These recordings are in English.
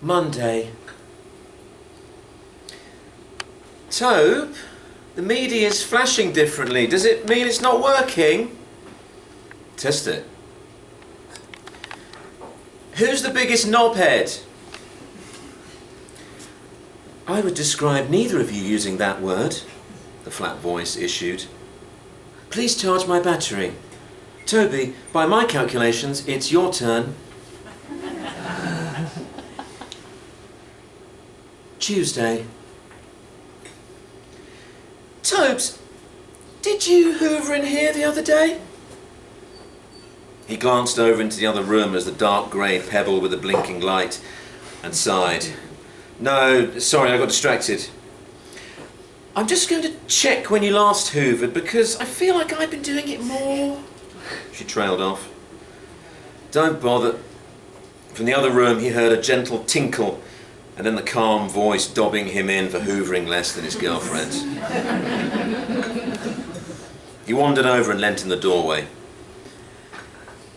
Monday. Tobe, the Meedy is flashing differently. Does it mean it's not working? Test it. Who's the biggest knobhead? I would describe neither of you using that word, the flat voice issued. Please charge my battery. Toby, by my calculations, it's your turn. Tuesday. Tobes, did you hoover in here the other day? He glanced over into the other room as the dark grey pebble with the blinking light and sighed. No, sorry, I got distracted. I'm just going to check when you last hoovered because I feel like I've been doing it more. She trailed off. Don't bother. From the other room he heard a gentle tinkle and then the calm voice dobbing him in for hoovering less than his girlfriend. He wandered over and leant in the doorway.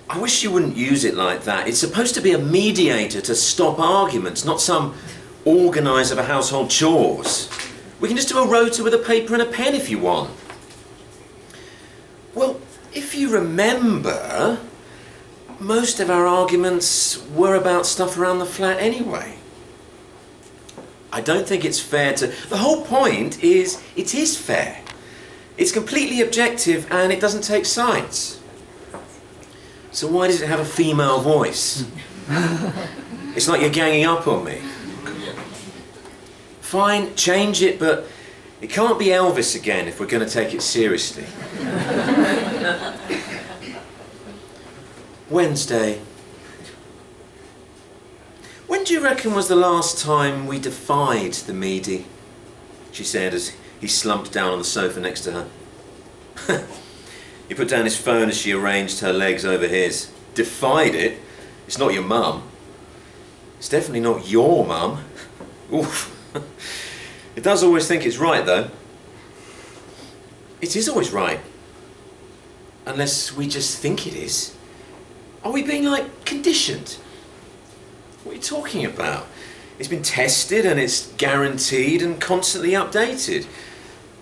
I wish you wouldn't use it like that. It's supposed to be a mediator to stop arguments, not some organiser of household chores. We can just do a rota with a paper and a pen if you want. Well, if you remember, most of our arguments were about stuff around the flat anyway. I don't think it's fair to... The whole point is, it is fair. It's completely objective and it doesn't take sides. So why does it have a female voice? It's like you're ganging up on me. Fine, change it, but it can't be Elvis again if we're going to take it seriously. Wednesday. When do you reckon was the last time we defied the Meedy? She said as he slumped down on the sofa next to her. He put down his phone as she arranged her legs over his. Defied it? It's not your mum. It's definitely not your mum. Oof. It does always think it's right, though. It is always right. Unless we just think it is. Are we being, like, conditioned? What are you talking about? It's been tested and it's guaranteed and constantly updated.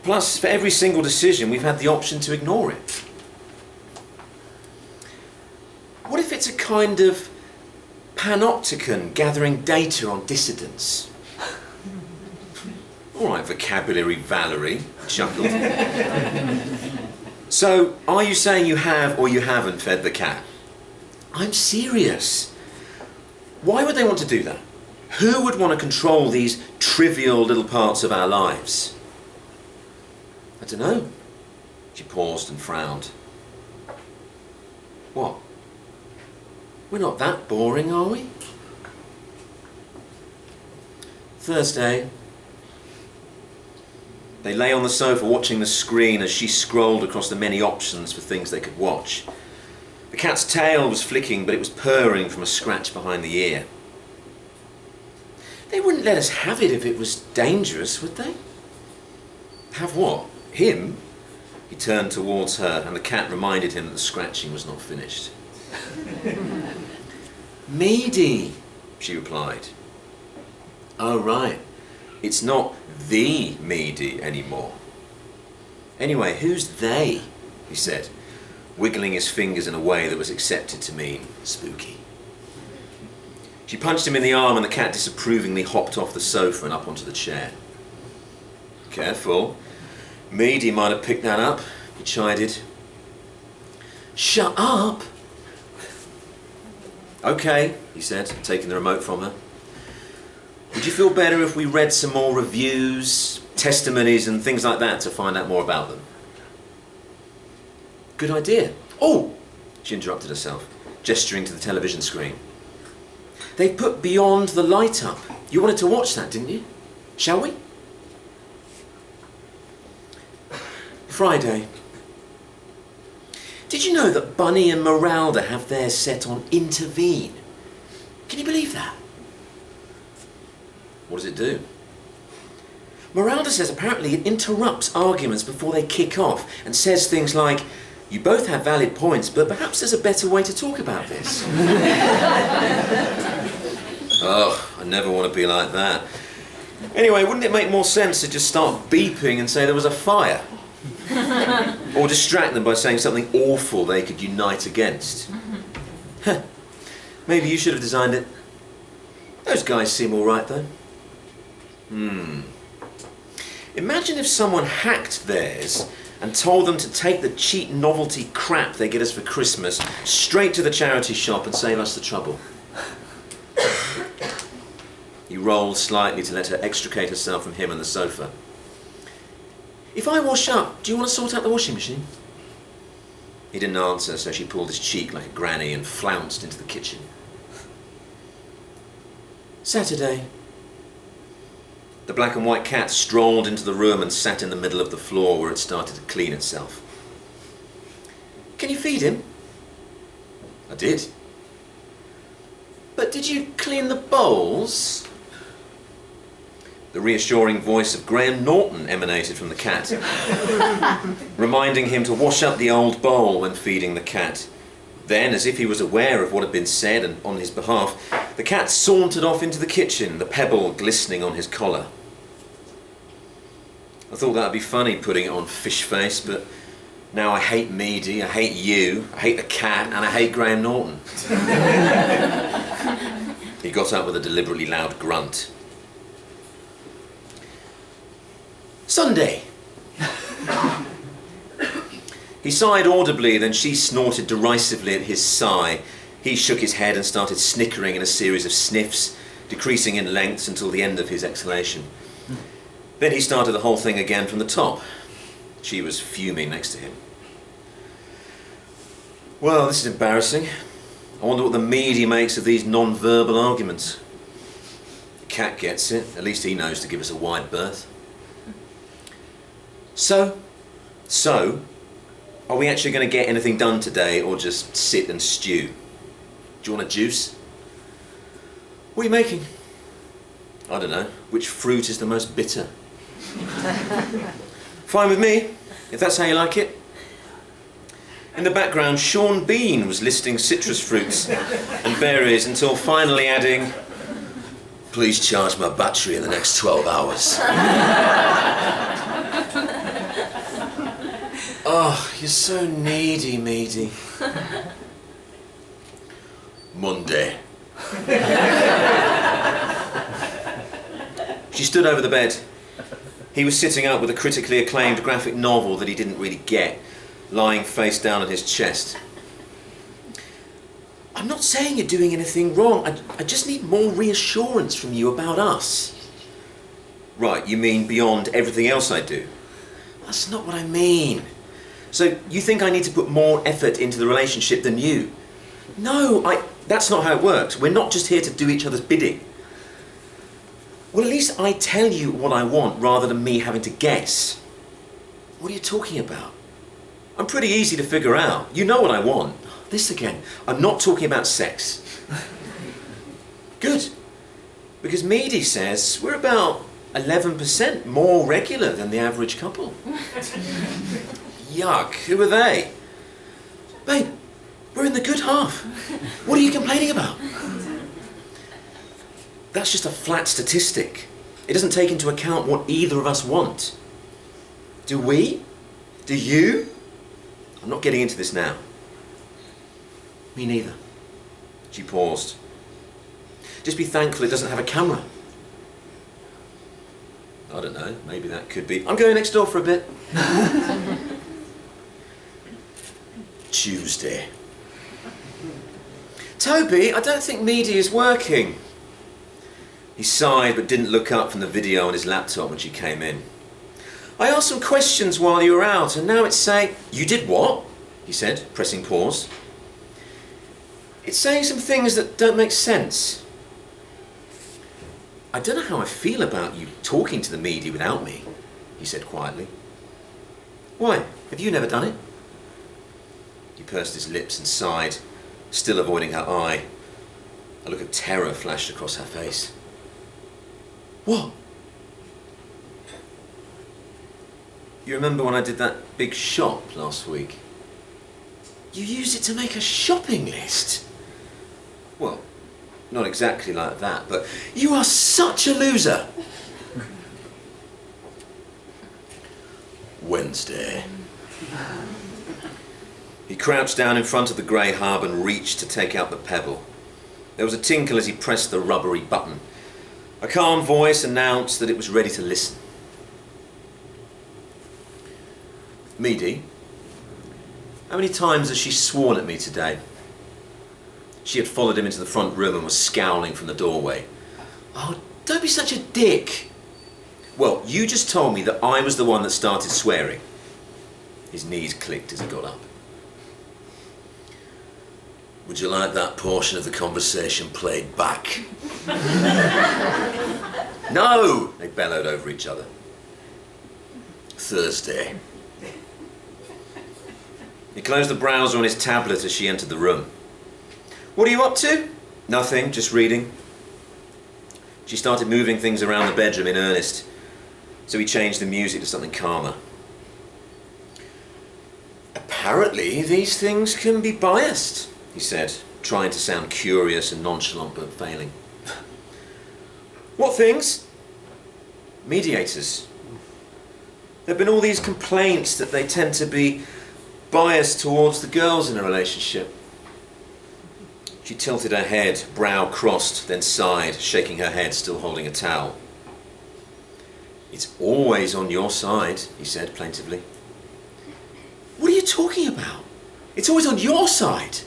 Plus, for every single decision, we've had the option to ignore it. What if it's a kind of panopticon gathering data on dissidents? All right, vocabulary Valerie, chuckled. So, are you saying you have or you haven't fed the cat? I'm serious. Why would they want to do that? Who would want to control these trivial little parts of our lives? I don't know. She paused and frowned. What? We're not that boring, are we? Thursday. They lay on the sofa watching the screen as she scrolled across the many options for things they could watch. The cat's tail was flicking, but it was purring from a scratch behind the ear. They wouldn't let us have it if it was dangerous, would they? Have what? Him? He turned towards her, and the cat reminded him that the scratching was not finished. Meedy, she replied. Oh, right. It's not the Meedy anymore. Anyway, who's they? He said, wiggling his fingers in a way that was accepted to mean spooky. She punched him in the arm and the cat disapprovingly hopped off the sofa and up onto the chair. Careful. Meedy might have picked that up, he chided. Shut up! Okay, he said, taking the remote from her. Would you feel better if we read some more reviews, testimonies and things like that to find out more about them? Good idea. Oh! She interrupted herself, gesturing to the television screen. They've put Beyond the Light up. You wanted to watch that, didn't you? Shall we? Friday. Did you know that Bunny and Meralda have theirs set on intervene? Can you believe that? What does it do? Meralda says apparently it interrupts arguments before they kick off and says things like, you both have valid points, but perhaps there's a better way to talk about this. Oh, I never want to be like that. Anyway, wouldn't it make more sense to just start beeping and say there was a fire? Or distract them by saying something awful they could unite against? Maybe you should have designed it. Those guys seem all right, though. Imagine if someone hacked theirs and told them to take the cheap novelty crap they get us for Christmas straight to the charity shop and save us the trouble. He rolled slightly to let her extricate herself from him and the sofa. If I wash up, do you want to sort out the washing machine? He didn't answer, so she pulled his cheek like a granny and flounced into the kitchen. Saturday. The black and white cat strolled into the room and sat in the middle of the floor where it started to clean itself. Can you feed him? I did. But did you clean the bowls? The reassuring voice of Graham Norton emanated from the cat, reminding him to wash up the old bowl when feeding the cat. Then, as if he was aware of what had been said and on his behalf, the cat sauntered off into the kitchen, the pebble glistening on his collar. I thought that would be funny putting it on fish face, but now I hate Meedy, I hate you, I hate the cat, and I hate Graham Norton. He got up with a deliberately loud grunt. Sunday. He sighed audibly, then she snorted derisively at his sigh. He shook his head and started snickering in a series of sniffs, decreasing in lengths until the end of his exhalation. Then he started the whole thing again from the top. She was fuming next to him. Well, this is embarrassing. I wonder what the Meedy makes of these non-verbal arguments. The cat gets it. At least he knows to give us a wide berth. So, are we actually going to get anything done today, or just sit and stew? Do you want a juice? What are you making? I don't know. Which fruit is the most bitter? Fine with me, if that's how you like it. In the background, Sean Bean was listing citrus fruits and berries until finally adding, "Please charge my battery in the next 12 hours. Oh, you're so needy, Meedy. Monday. She stood over the bed. He was sitting up with a critically acclaimed graphic novel that he didn't really get, lying face down on his chest. I'm not saying you're doing anything wrong. I just need more reassurance from you about us. Right, you mean beyond everything else I do? That's not what I mean. So you think I need to put more effort into the relationship than you? No, that's not how it works. We're not just here to do each other's bidding. Well, at least I tell you what I want rather than me having to guess. What are you talking about? I'm pretty easy to figure out. You know what I want. This again. I'm not talking about sex. Good. Because Meedy says we're about 11% more regular than the average couple. Yuck. Who are they? Babe, we're in the good half. What are you complaining about? That's just a flat statistic. It doesn't take into account what either of us want. Do we? Do you? I'm not getting into this now. Me neither. She paused. Just be thankful it doesn't have a camera. I don't know, maybe that could be. I'm going next door for a bit. Tuesday. Toby, I don't think Meedy is working. He sighed but didn't look up from the video on his laptop when she came in. I asked some questions while you were out and now it's saying... You did what? He said, pressing pause. It's saying some things that don't make sense. I don't know how I feel about you talking to the Meedy without me, he said quietly. Why? Have you never done it? He pursed his lips and sighed, still avoiding her eye. A look of terror flashed across her face. What? You remember when I did that big shop last week? You used it to make a shopping list? Well, Not exactly like that, but you are such a loser. Wednesday. He crouched down in front of the grey hub and reached to take out the pebble. There was a tinkle as he pressed the rubbery button. A calm voice announced that it was ready to listen. Meedy, how many times has she sworn at me today? She had followed him into the front room and was scowling from the doorway. Oh, don't be such a dick. Well, you just told me that I was the one that started swearing. His knees clicked as he got up. Would you like that portion of the conversation played back? No, they bellowed over each other. Thursday. He closed the browser on his tablet as she entered the room. What are you up to? Nothing, just reading. She started moving things around the bedroom in earnest, so he changed the music to something calmer. Apparently, these things can be biased, he said, trying to sound curious and nonchalant but failing. What things? Mediators. There have been all these complaints that they tend to be biased towards the girls in a relationship. She tilted her head, brow crossed, then sighed, shaking her head, still holding a towel. It's always on your side, he said plaintively. What are you talking about? It's always on your side.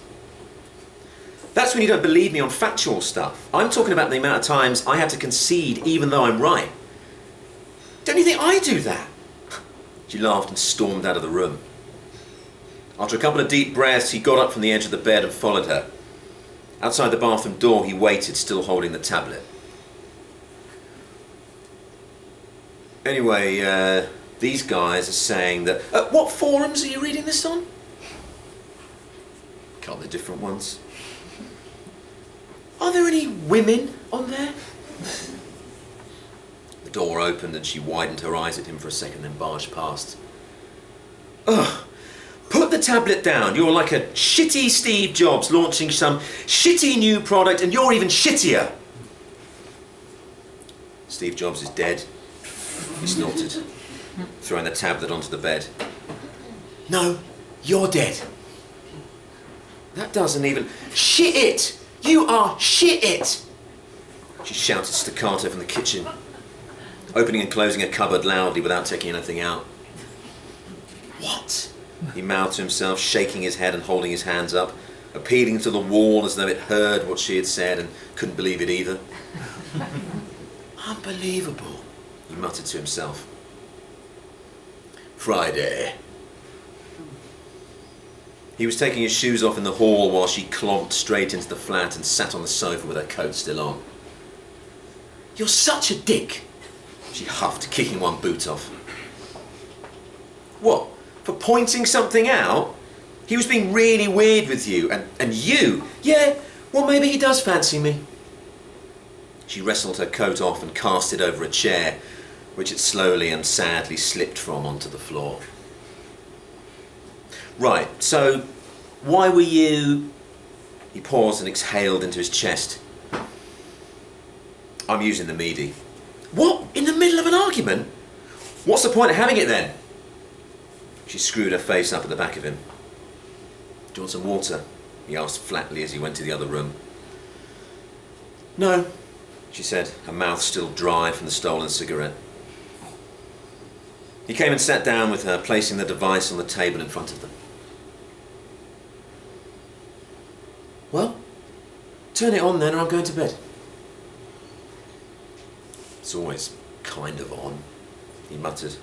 That's when you don't believe me on factual stuff. I'm talking about the amount of times I have to concede even though I'm right. Don't you think I do that? She laughed and stormed out of the room. After a couple of deep breaths, he got up from the edge of the bed and followed her. Outside the bathroom door, he waited, still holding the tablet. Anyway, these guys are saying that... what forums are you reading this on? A couple of different ones. Are there any women on there? The door opened and she widened her eyes at him for a second, then barged past. Ugh! Put the tablet down. You're like a shitty Steve Jobs launching some shitty new product and you're even shittier. Steve Jobs is dead, he snorted, throwing the tablet onto the bed. No, you're dead. That doesn't even... Shit it! You are shit it! She shouted staccato from the kitchen, opening and closing a cupboard loudly without taking anything out. What? He mouthed to himself, shaking his head and holding his hands up, appealing to the wall as though it heard what she had said and couldn't believe it either. Unbelievable, he muttered to himself. Friday. He was taking his shoes off in the hall while she clomped straight into the flat and sat on the sofa with her coat still on. You're such a dick, she huffed, kicking one boot off. What? For pointing something out? He was being really weird with you, and you? Yeah, well maybe he does fancy me. She wrestled her coat off and cast it over a chair, which it slowly and sadly slipped from onto the floor. Right, so why were you... He paused and exhaled into his chest. I'm using the Meedy. What? In the middle of an argument? What's the point of having it then? She screwed her face up at the back of him. Do you want some water? He asked flatly as he went to the other room. No, she said, her mouth still dry from the stolen cigarette. He came and sat down with her, placing the device on the table in front of them. Well, turn it on then or I'm going to bed. It's always kind of on, he muttered,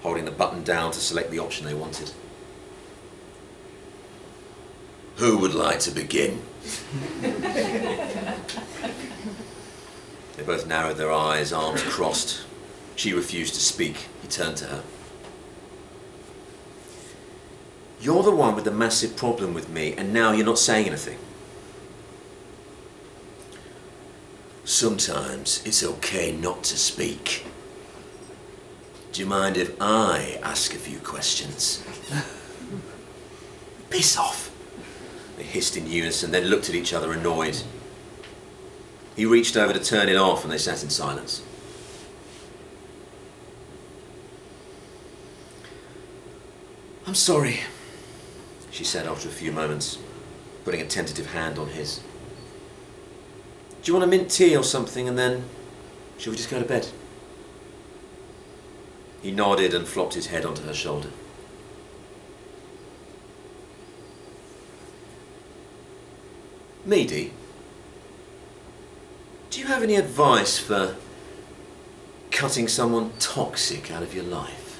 holding the button down to select the option they wanted. Who would like to begin? They both narrowed their eyes, arms crossed. She refused to speak. He turned to her. You're the one with the massive problem with me, and now you're not saying anything. Sometimes it's okay not to speak. Do you mind if I ask a few questions? Piss off! They hissed in unison, then looked at each other annoyed. He reached over to turn it off and they sat in silence. "I'm sorry," she said after a few moments, putting a tentative hand on his. "Do you want a mint tea or something, and then shall we just go to bed?" He nodded and flopped his head onto her shoulder. "Meedy, do you have any advice for cutting someone toxic out of your life?"